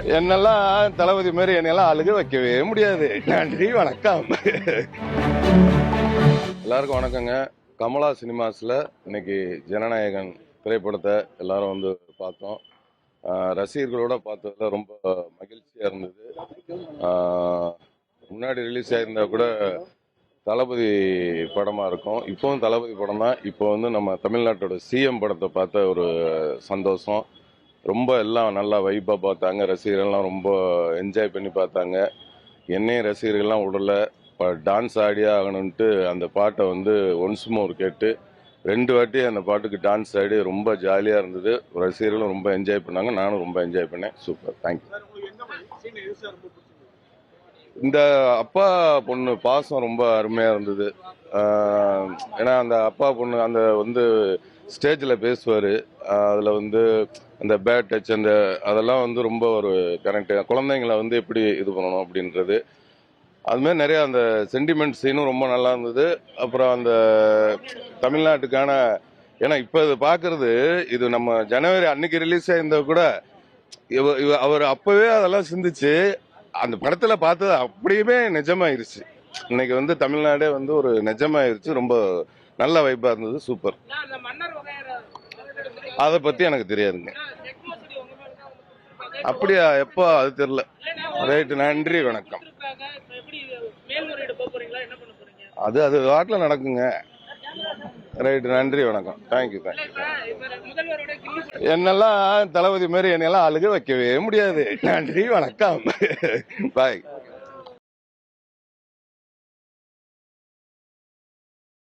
என்னெல்லாம் தளபதி மாதிரி என்னெல்லாம் அழுக வைக்கவே முடியாது. நன்றி, வணக்கம். எல்லாருக்கும் வணக்கங்க. கமலா சினிமாஸ்ல இன்னைக்கு ஜனநாயகன் திரைப்படத்தை எல்லாரும் வந்து பார்த்தோம். ரசிகர்களோட பார்த்ததுல ரொம்ப மகிழ்ச்சியா இருந்தது. முன்னாடி ரிலீஸ் ஆயிருந்தா கூட தளபதி படமா இருக்கும். இப்போவும் தளபதி படம் தான். இப்போ வந்து நம்ம தமிழ்நாட்டோட சிஎம் படத்தை பார்த்த ஒரு சந்தோஷம். ரொம்ப எல்லாம் நல்லா வைப்பாக பார்த்தாங்க. ரசிகர்கள்லாம் ரொம்ப என்ஜாய் பண்ணி பார்த்தாங்க. என்னையும் ரசிகர்கள்லாம் விடல. இப்போ டான்ஸ் ஆடியே ஆகணுன்ட்டு அந்த பாட்டை வந்து ஒன்ஸ் மோர் கேட்டு 2 வாட்டி அந்த பாட்டுக்கு டான்ஸ் ஆடி ரொம்ப ஜாலியாக இருந்தது. ரசிகர்களும் ரொம்ப என்ஜாய் பண்ணாங்க. நானும் ரொம்ப என்ஜாய் பண்ணேன். Super, thank you. இந்த அப்பா பொண்ணு பாசம் ரொம்ப அருமையாக இருந்தது. ஏன்னா அந்த அப்பா பொண்ணு அந்த வந்து ஸ்டேஜில் பேசுவார். அதில் வந்து அந்த பேட் டச் அந்த அதெல்லாம் வந்து ரொம்ப ஒரு கரெக்டு. குழந்தைங்களை வந்து எப்படி இது பண்ணணும் அப்படின்றது அதுமாதிரி நிறையா அந்த சென்டிமெண்ட் சீனும் ரொம்ப நல்லா இருந்தது. அப்புறம் அந்த தமிழ்நாட்டுக்கான ஏன்னா இப்போ இது பார்க்கறது இது நம்ம ஜனவரி அன்னைக்கு ரிலீஸ் ஆயிருந்தா கூட அவர் அப்பவே அதெல்லாம் சிந்திச்சு அந்த படத்துல பார்த்தது அப்படியுமே நிஜமாயிருச்சு. இன்னைக்கு வந்து தமிழ்நாடே வந்து ஒரு நிஜமாயிருச்சு. ரொம்ப நல்ல வைப்பா இருந்தது. சூப்பர். அதை பத்தி எனக்கு தெரியாதுங்க. அப்படியா? எப்போ? அது தெரியல. ரைட்டு, நன்றி, வணக்கம். அது அது வாட்டில் நடக்குங்க. ரைட்டு, நன்றி, வணக்கம். தேங்க்யூ. என்னெல்லாம் தளபதி மாதிரி என்னெல்லாம் அழுக வைக்கவே முடியாது. நன்றி, வணக்கம். பாய்.